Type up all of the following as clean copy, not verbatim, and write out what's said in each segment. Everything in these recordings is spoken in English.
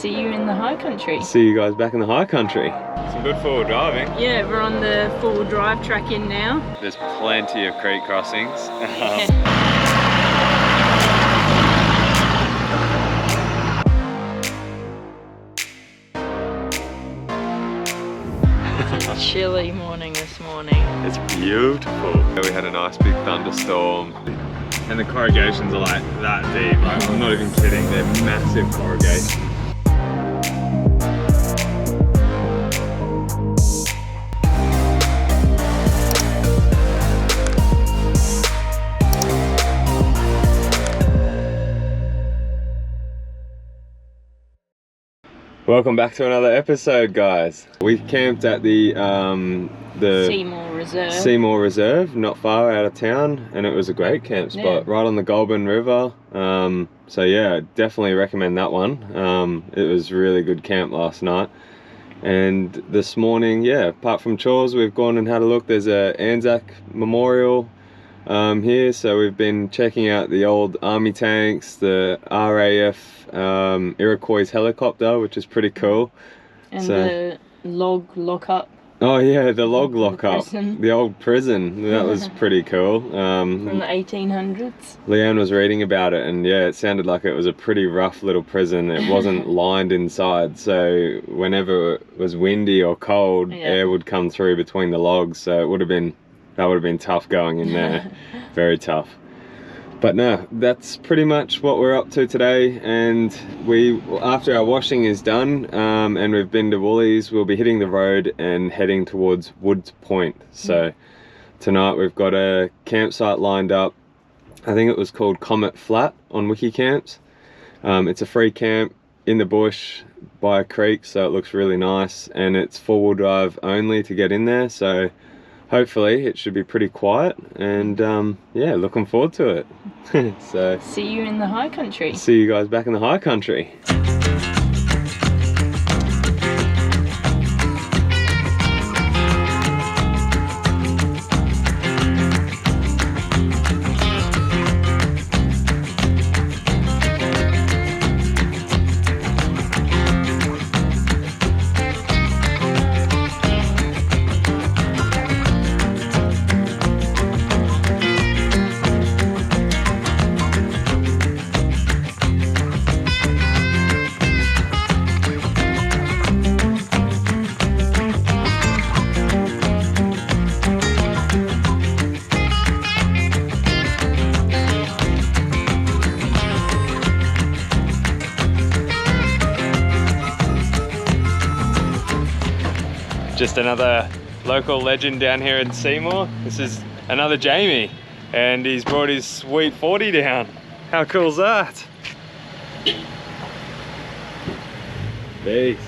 See you in the high country. See you guys back in the high country. Some good forward driving. Yeah, we're on the full drive track in now. There's plenty of creek crossings. It's a chilly morning this morning. It's beautiful. We had a nice big thunderstorm. And the corrugations are like that deep. Like, I'm not even kidding, they're massive corrugations. Welcome back to another episode, guys. We camped at the Seymour Reserve, not far out of town, and it was a great camp spot, right on the Goulburn River. So yeah, definitely recommend that one. It was a really good camp last night. And this morning, yeah, apart from chores, we've gone and had a look. There's a Anzac Memorial here, so we've been checking out the old army tanks, the RAF Iroquois helicopter, which is pretty cool. And the log lockup. Oh yeah, the log lockup, the old prison. That was pretty cool. From the 1800s. Leanne was reading about it, and yeah, it sounded like it was a pretty rough little prison. It wasn't lined inside, so whenever it was windy or cold, air would come through between the logs. So that would have been tough going in there. Very tough. But no, that's pretty much what we're up to today. And after our washing is done and we've been to Woolies, we'll be hitting the road and heading towards Woods Point. So tonight we've got a campsite lined up. I think it was called Comet Flat on Wikicamps. It's a free camp in the bush by a creek, so it looks really nice, and it's four-wheel drive only to get in there. So hopefully it should be pretty quiet, and yeah, looking forward to it. So see you in the high country. See you guys back in the high country. Just another local legend down here in Seymour. This is another Jamie, and he's brought his sweet 40 down. How cool is that? Beast.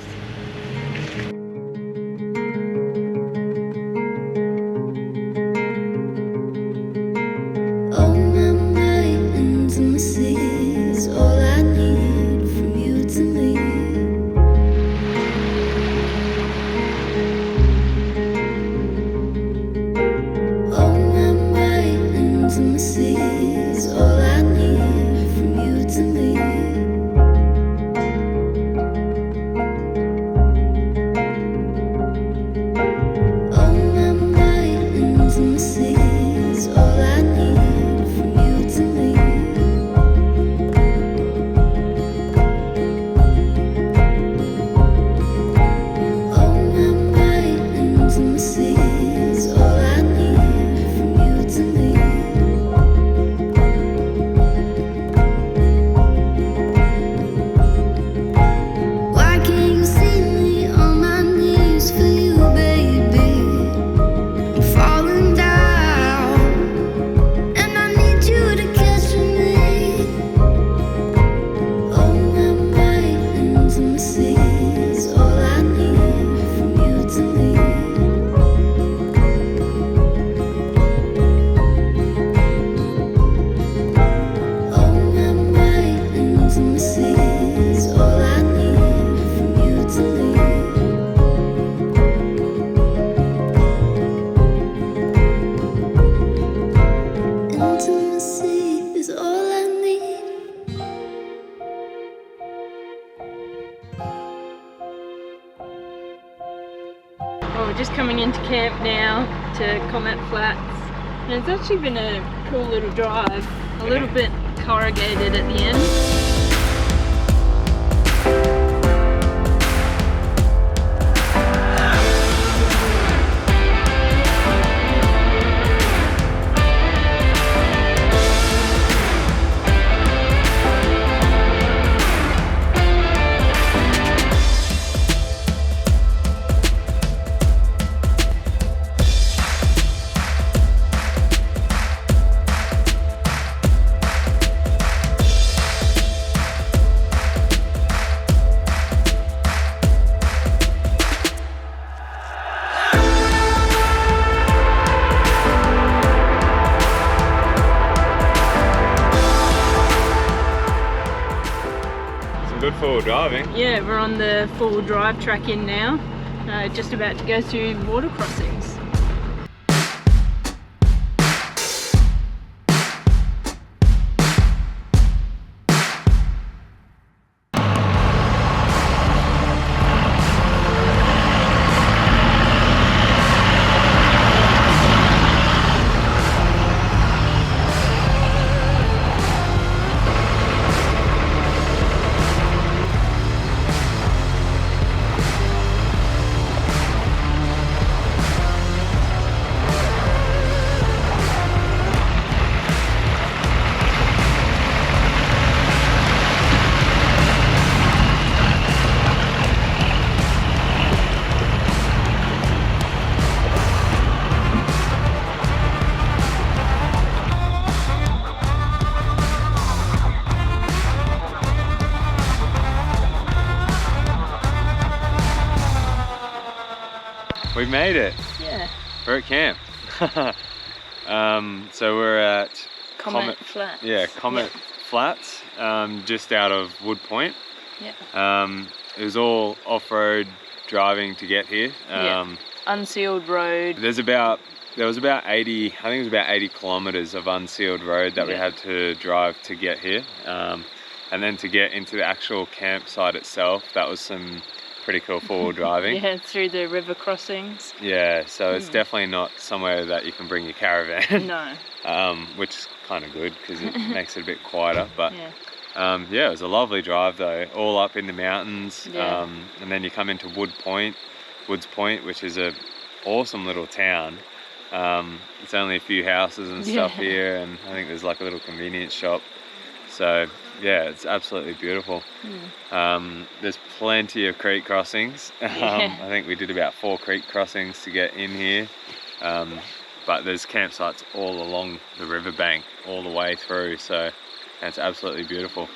Well, we're just coming into camp now to Comet Flats, and it's actually been a cool little drive. A little bit corrugated at the end. Good four-wheel driving. Yeah, we're on the four-wheel drive track in now. Just about to go through water crossings. We made it. Yeah. We're at camp. So we're at Comet Flats. Yeah, Comet Flats, just out of Wood Point. Yeah. It was all off-road driving to get here. Unsealed road. There was about 80, I think it was about 80 kilometers of unsealed road that we had to drive to get here. And then to get into the actual campsite itself, that was some pretty cool four-wheel driving. Yeah, through the river crossings. Yeah, so it's definitely not somewhere that you can bring your caravan. No. Which is kind of good because it makes it a bit quieter. But yeah, it was a lovely drive though, all up in the mountains. Yeah. And then you come into Woods Point, which is a awesome little town. It's only a few houses and stuff here, and I think there's like a little convenience shop. So yeah, it's absolutely beautiful. There's plenty of creek crossings. I think we did about 4 creek crossings to get in here. But there's campsites all along the riverbank, all the way through. So it's absolutely beautiful.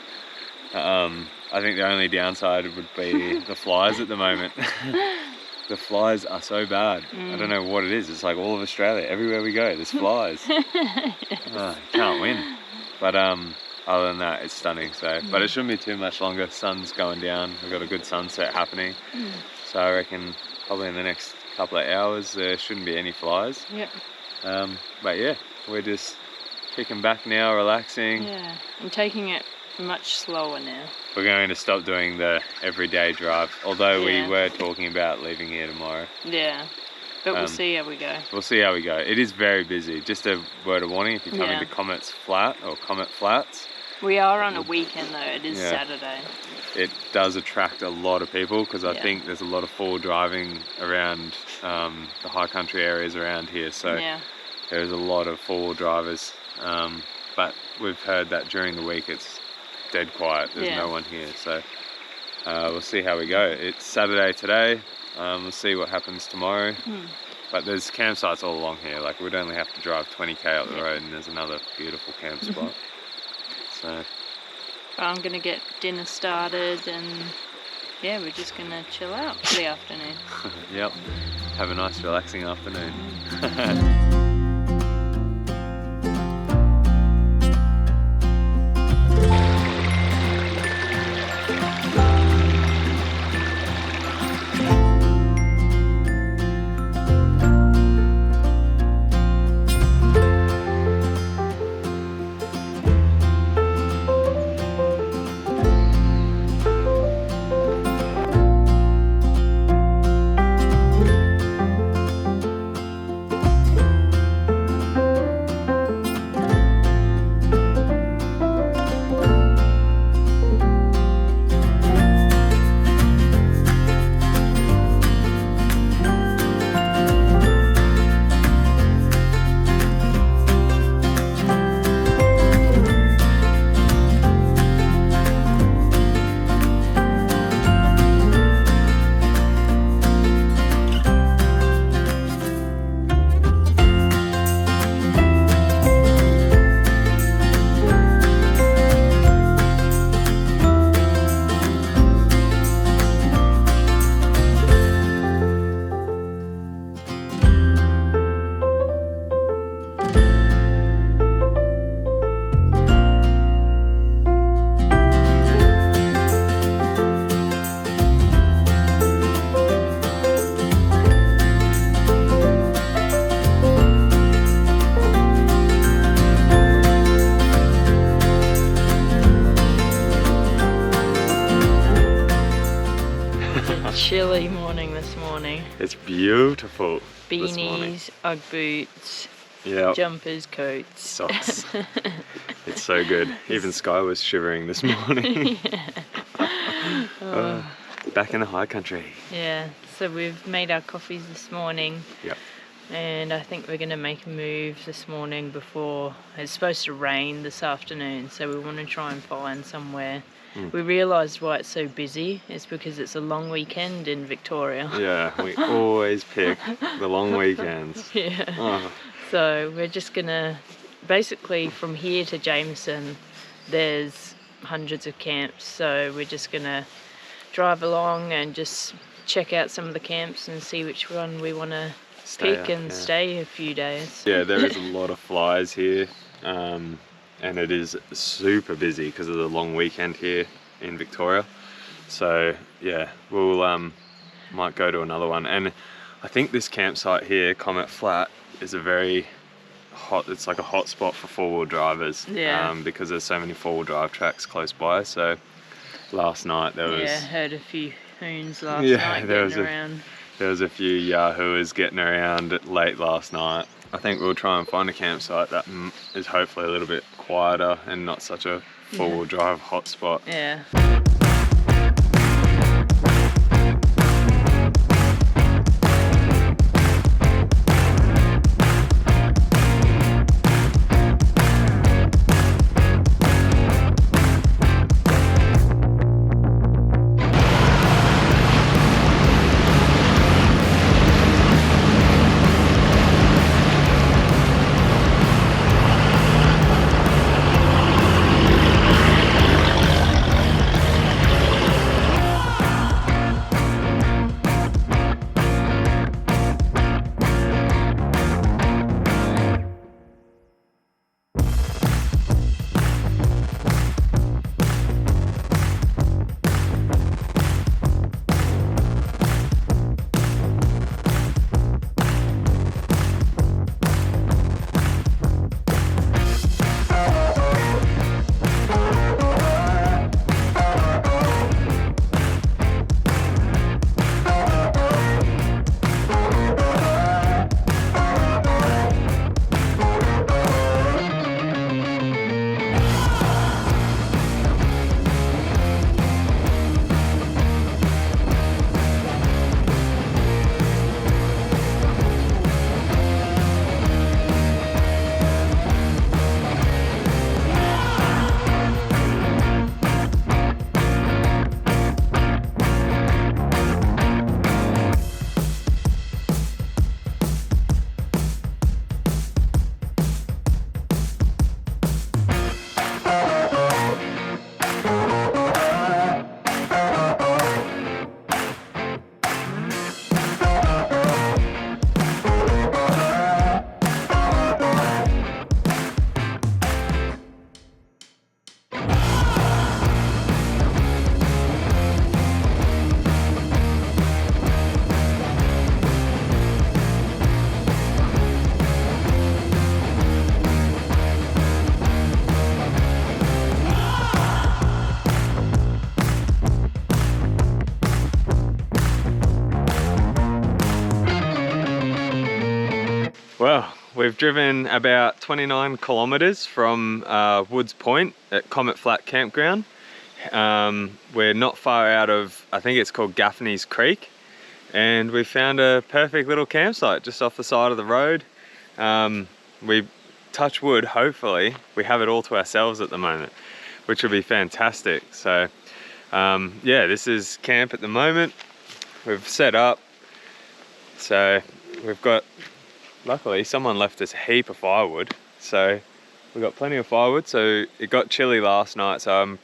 I think the only downside would be the flies at the moment. The flies are so bad. I don't know what it is. It's like all of Australia. Everywhere we go, there's flies. Can't win. But other than that, it's stunning. So, but it shouldn't be too much longer. Sun's going down. We've got a good sunset happening. So I reckon probably in the next couple of hours there shouldn't be any flies. Yep. But yeah, we're just kicking back now, relaxing. Yeah, I'm taking it much slower now. We're going to stop doing the everyday drive, although we were talking about leaving here tomorrow. Yeah, but we'll see how we go. We'll see how we go. It is very busy. Just a word of warning, if you come into Comet Flats. We are on a weekend though, it is Saturday. It does attract a lot of people because I think there's a lot of four-wheel driving around the high country areas around here. So there's a lot of four-wheel drivers. But we've heard that during the week it's dead quiet. There's no one here. So we'll see how we go. It's Saturday today. We'll see what happens tomorrow. But there's campsites all along here. Like we'd only have to drive 20k up the road and there's another beautiful camp spot. So I'm gonna get dinner started and we're just gonna chill out for the afternoon. Yep, have a nice relaxing afternoon. chilly morning this morning. It's beautiful. Beanies, Ugg boots, yeah, jumpers, coats, socks. It's so good. Even Sky was shivering this morning. Back in the high country. Yeah, so we've made our coffees this morning. Yep. And I think we're going to make a move this morning before it's supposed to rain this afternoon, so we want to try and find somewhere. We realised why it's so busy. It's because it's a long weekend in Victoria. Yeah, we always pick the long weekends. Yeah. Oh. So we're just going to, basically from here to Jamieson, there's hundreds of camps, so we're just going to drive along and just check out some of the camps and see which one we want to pick and stay a few days. Yeah, there is a lot of flies here, and it is super busy because of the long weekend here in Victoria. So yeah, we'll might go to another one. And I think this campsite here, Comet Flat, is a very hot, it's like a hot spot for four-wheel drivers. Yeah. Because there's so many four-wheel drive tracks close by. So last night there was... Yeah, heard a few hoons last night getting around. There was a few yahoos getting around late last night. I think we'll try and find a campsite that is hopefully a little bit quieter and not such a four-wheel drive hotspot. Yeah. Well, we've driven about 29 kilometers from Woods Point at Comet Flat Campground. We're not far out of, I think it's called Gaffney's Creek, and we found a perfect little campsite just off the side of the road. We touch wood, hopefully we have it all to ourselves at the moment, which will be fantastic. So yeah, this is camp at the moment. We've set up, so we've got, luckily someone left us a heap of firewood, so we've got plenty of firewood. So it got chilly last night, so I'm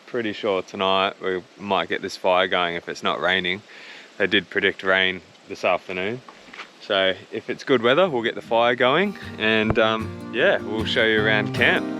pretty sure tonight we might get this fire going if it's not raining. They did predict rain this afternoon, so if it's good weather we'll get the fire going, and yeah, we'll show you around camp.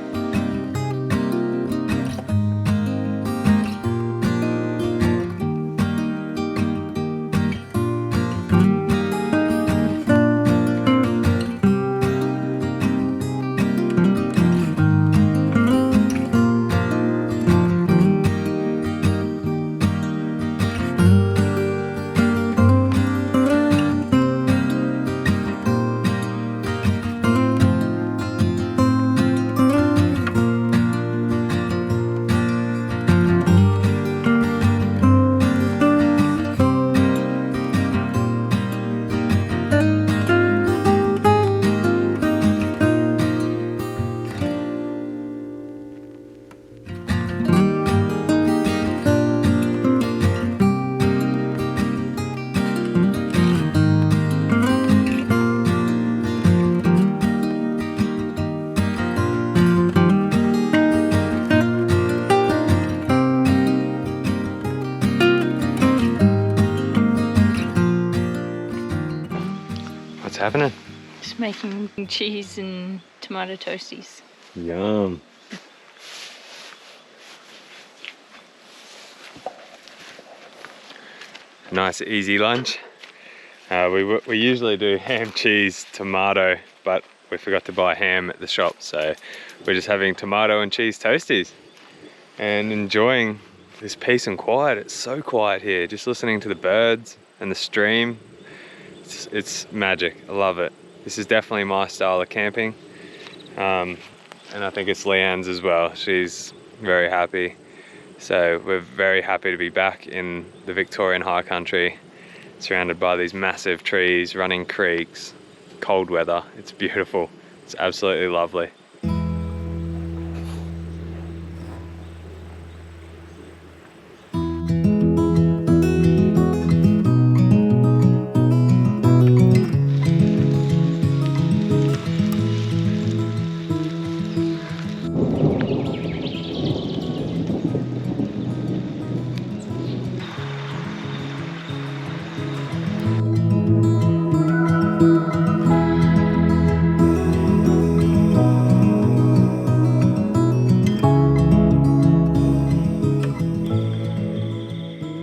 happening? Just making cheese and tomato toasties. Yum. Nice easy lunch. We usually do ham, cheese, tomato, but we forgot to buy ham at the shop, so we're just having tomato and cheese toasties and enjoying this peace and quiet. It's so quiet here, just listening to the birds and the stream. It's magic. I love it. This is definitely my style of camping, and I think it's Leanne's as well. She's very happy. So we're very happy to be back in the Victorian High Country, surrounded by these massive trees, running creeks, cold weather. It's beautiful. It's absolutely lovely.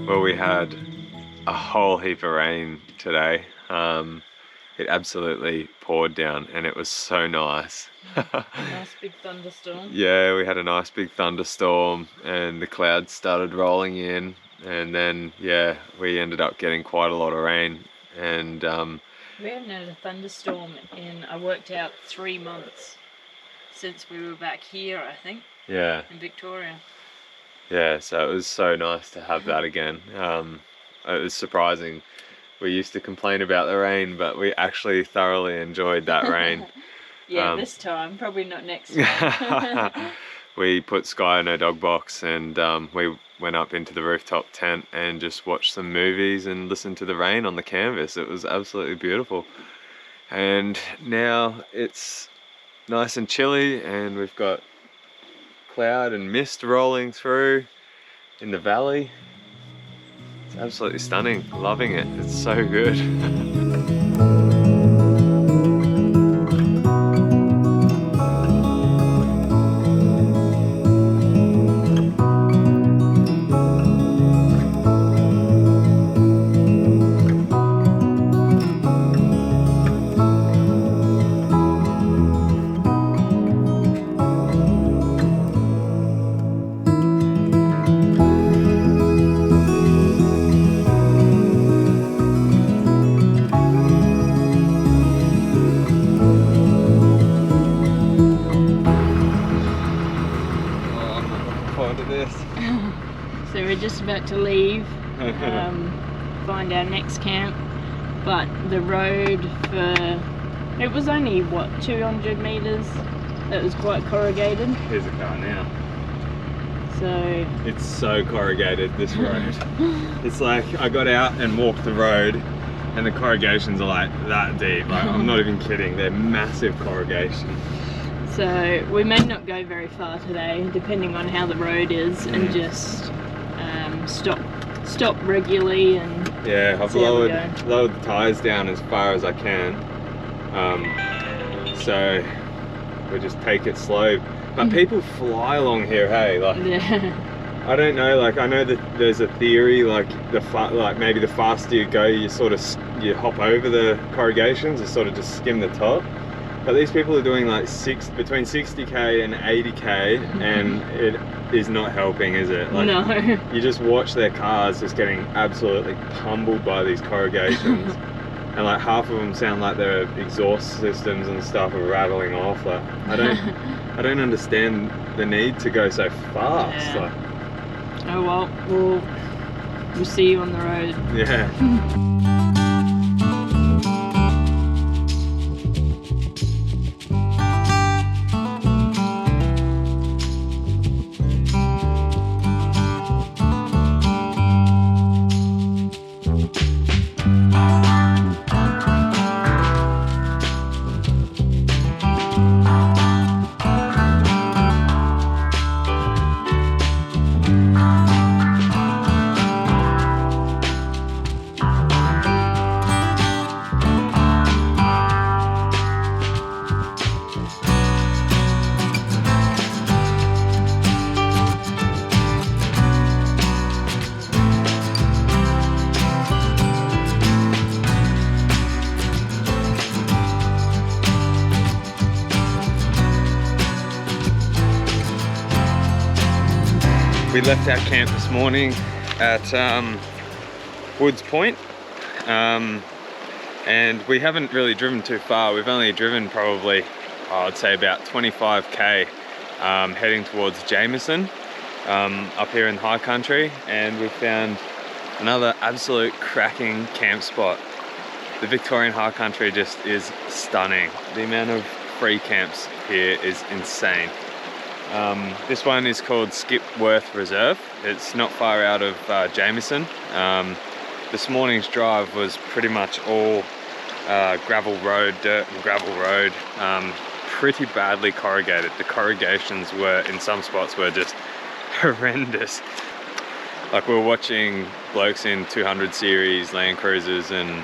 Well, we had a whole heap of rain today. It absolutely poured down and it was so nice. Nice big thunderstorm. Yeah, we had a nice big thunderstorm and the clouds started rolling in, and then yeah, we ended up getting quite a lot of rain. And we haven't had a thunderstorm in, I worked out, 3 months since we were back here, I think. Yeah. In Victoria. Yeah, so it was so nice to have that again. It was surprising. We used to complain about the rain, but we actually thoroughly enjoyed that rain. Yeah, this time, probably not next time. We put Sky in her dog box and we went up into the rooftop tent and just watched some movies and listened to the rain on the canvas. It was absolutely beautiful. And now it's nice and chilly and we've got cloud and mist rolling through in the valley. It's absolutely stunning. Loving it. It's so good. So we're just about to leave, find our next camp, but the road for, it was only what, 200 meters, that was quite corrugated. Here's a car now. So it's so corrugated, this road. It's like I got out and walked the road and the corrugations are like that deep. Like, I'm not even kidding, they're massive corrugation. So we may not go very far today, depending on how the road is, and just stop regularly and yeah, I've lowered the tyres down as far as I can. So we'll just take it slow. But people fly along here, hey? Like, yeah. I don't know. Like, I know that there's a theory, like maybe the faster you go, you you hop over the corrugations and sort of just skim the top. But these people are doing like between 60k and 80k, and it is not helping, is it? Like, no. You just watch their cars just getting absolutely pummeled by these corrugations, and like half of them sound like their exhaust systems and stuff are rattling off. Like, I don't understand the need to go so fast. Yeah. Like, oh well, we'll see you on the road. Yeah. We left our camp this morning at Woods Point, and we haven't really driven too far. We've only driven probably, I'd say about 25k, heading towards Jamieson, up here in the High Country, and we found another absolute cracking camp spot. The Victorian High Country just is stunning. The amount of free camps here is insane. This one is called Skipworth Reserve. It's not far out of Jamieson. This morning's drive was pretty much all gravel road, dirt and gravel road, pretty badly corrugated. The corrugations were, in some spots, were just horrendous. Like, we were watching blokes in 200 series Land Cruisers and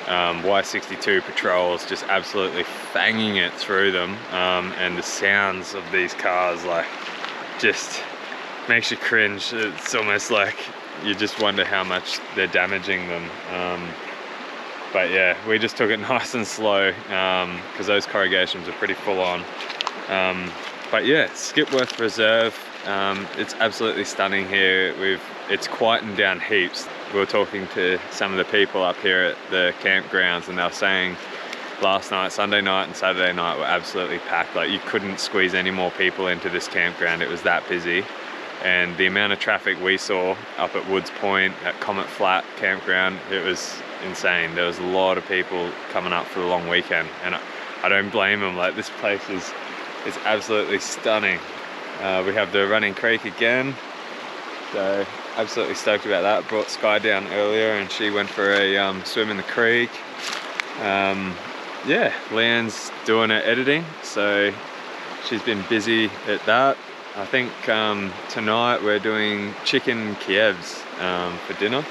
Y62 patrols just absolutely fanging it through them, and the sounds of these cars, like, just makes you cringe. It's almost like you just wonder how much they're damaging them. But yeah, we just took it nice and slow because those corrugations are pretty full on. But yeah, Skipworth Reserve, it's absolutely stunning here. It's quietened down heaps. We were talking to some of the people up here at the campgrounds, and they were saying last night, Sunday night and Saturday night were absolutely packed. Like, you couldn't squeeze any more people into this campground. It was that busy. And the amount of traffic we saw up at Woods Point, at Comet Flat campground, it was insane. There was a lot of people coming up for the long weekend, and I don't blame them. Like, this place is absolutely stunning. We have the running creek again, so absolutely stoked about that. Brought Sky down earlier and she went for a swim in the creek. Yeah, Leanne's doing her editing, so she's been busy at that. I think tonight we're doing chicken Kievs for dinner,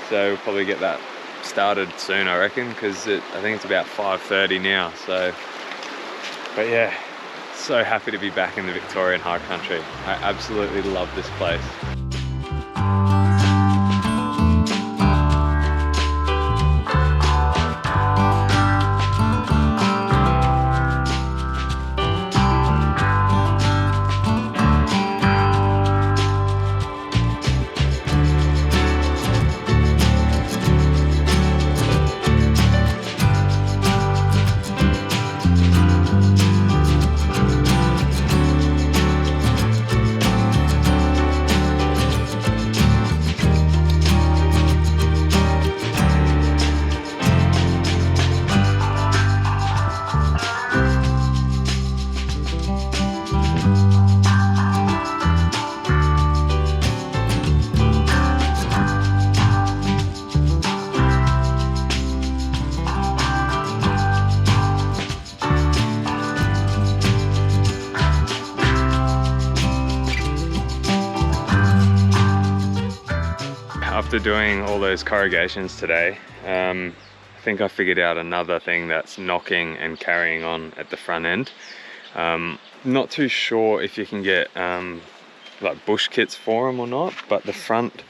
so we'll probably get that started soon, I reckon, because I think it's about 5:30 now. So, but yeah, so happy to be back in the Victorian High Country. I absolutely love this place. After doing all those corrugations today, I think I figured out another thing that's knocking and carrying on at the front end. Not too sure if you can get like bush kits for them or not, but the front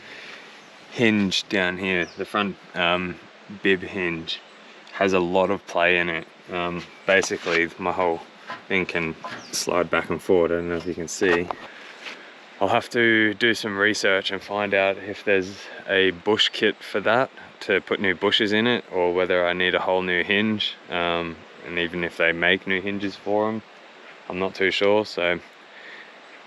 hinge down here, the front bib hinge, has a lot of play in it. Basically my whole thing can slide back and forward. I don't know if you can see. I'll have to do some research and find out if there's a bush kit for that, to put new bushes in it, or whether I need a whole new hinge, and even if they make new hinges for them, I'm not too sure. So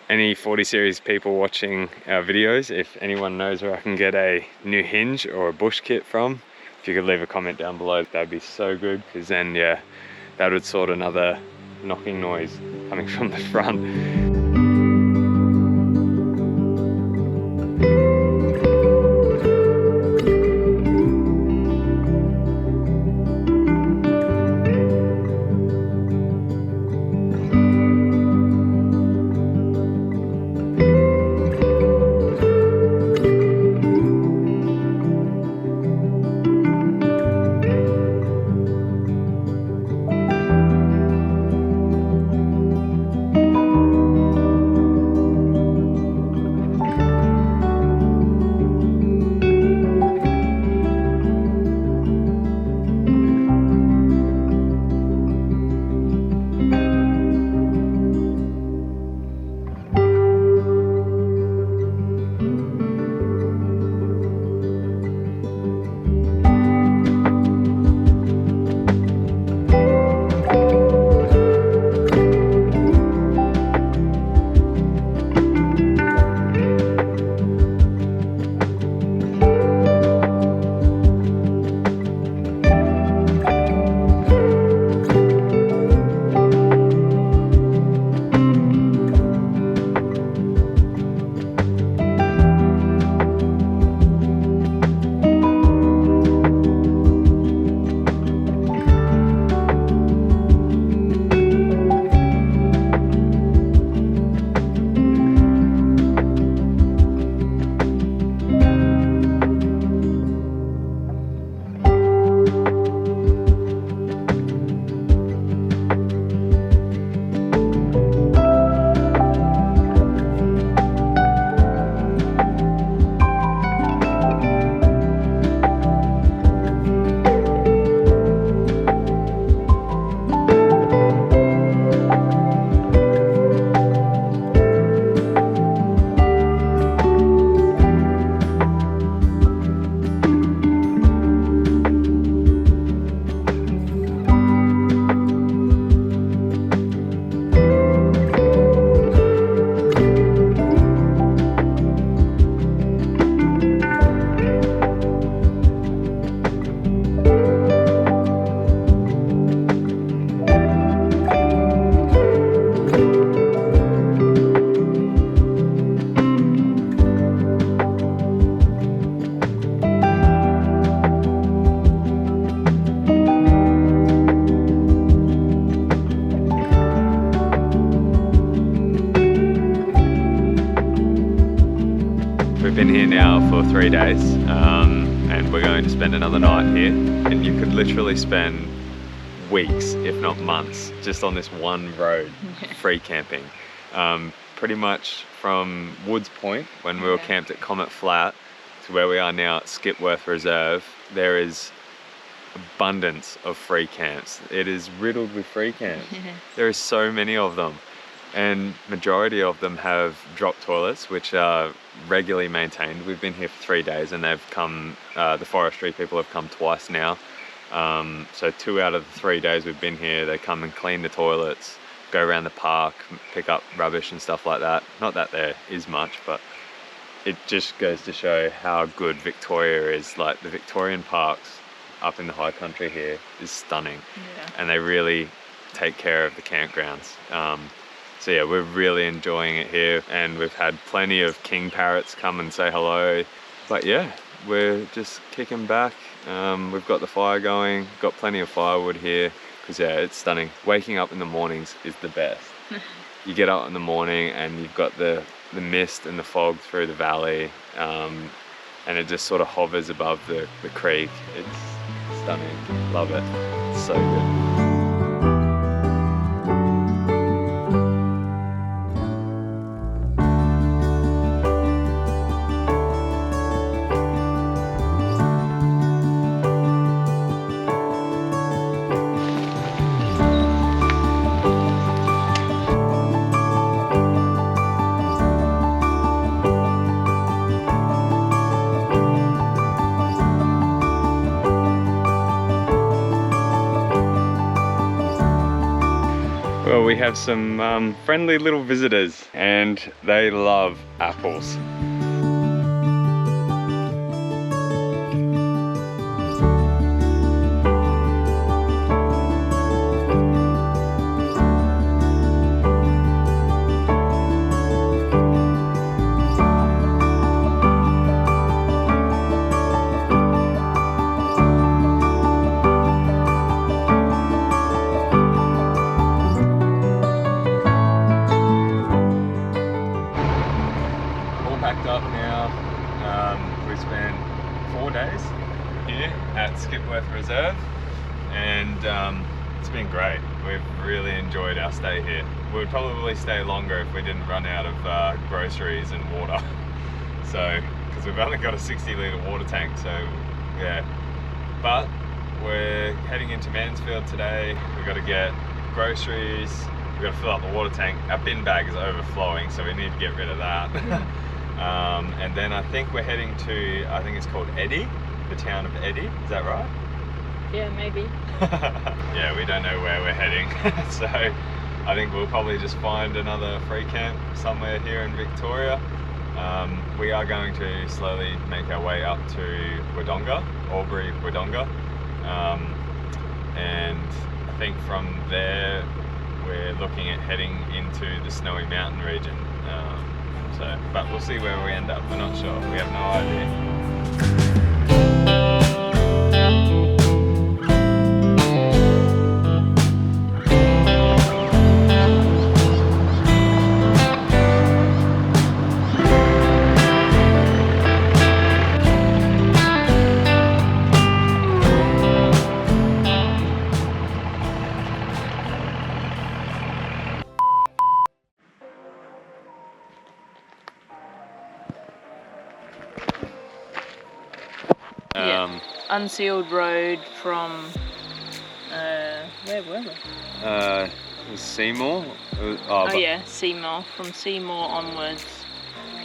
any 40 series people watching our videos, if anyone knows where I can get a new hinge or a bush kit from, if you could leave a comment down below, that'd be so good, because then yeah, that would sort another knocking noise coming from the front. 3 days, and we're going to spend another night here. And you could literally spend weeks, if not months, just on this one road, free camping. Pretty much from Woods Point, when we were camped at Comet Flat, to where we are now at Skipworth Reserve, there is abundance of free camps. It is riddled with free camps. There is so many of them, and majority of them have drop toilets, which are regularly maintained. We've been here for 3 days, and they've come, the forestry people have come twice now. So 2 out of the 3 days we've been here, they come and clean the toilets, go around the park, pick up rubbish and stuff like that. Not that there is much, but it just goes to show how good Victoria is. Like, the Victorian parks up in the high country here is stunning, and they really take care of the campgrounds. So yeah, we're really enjoying it here, and we've had plenty of king parrots come and say hello. But yeah, we're just kicking back. We've got the fire going, got plenty of firewood here, because yeah, it's stunning. Waking up in the mornings is the best. You get up in the morning and you've got the mist and the fog through the valley, and it just sort of hovers above the creek. It's stunning, love it, it's so good. Well, we have some friendly little visitors, and they love apples. Up now. We spent 4 days here at Skipworth Reserve, and it's been great. We've really enjoyed our stay here. We would probably stay longer if we didn't run out of groceries and water. So, because we've only got a 60-litre water tank, so yeah. But we're heading into Mansfield today. We've got to get groceries, we've got to fill up the water tank. Our bin bag is overflowing, so we need to get rid of that. And then I think we're heading to, I think it's called Eddy, the town of Eddy, is that right? Yeah, maybe. Yeah, we don't know where we're heading, so I think we'll probably just find another free camp somewhere here in Victoria. We are going to slowly make our way up to Wodonga, Albury, Wodonga, and I think from there we're looking at heading into the Snowy Mountain region. But we'll see where we end up. We're not sure. We have no idea. Unsealed road from where were we? It was Seymour. Yeah, Seymour. From Seymour onwards.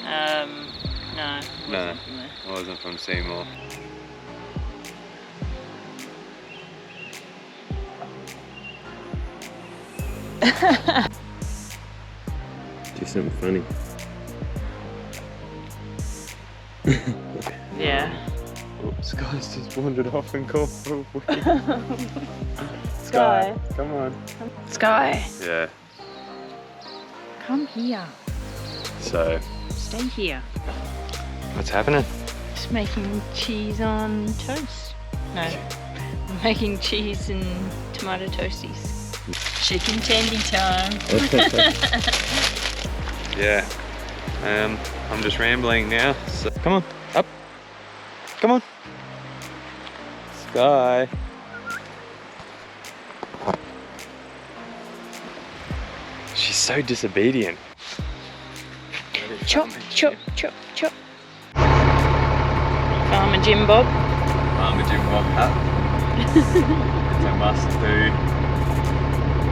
No. It wasn't from Seymour. Do something funny. Yeah. Sky's just wandered off and gone for a wee. Sky, come on. Sky. Yeah. Come here. So. Stay here. What's happening? Just making cheese on toast. No, I'm making cheese and tomato toasties. Chicken tendy time. Yeah. I'm just rambling now. So come on, up. Come on. Sky. She's so disobedient. Chop, chop, chop, chop. Farmer Jim Bob. Farmer Jim Bob hat. It's a must do.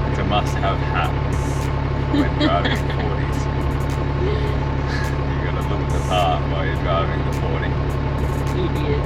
It's a must have hat when driving 40s. You gotta look the part while you're driving the 40. Idiot.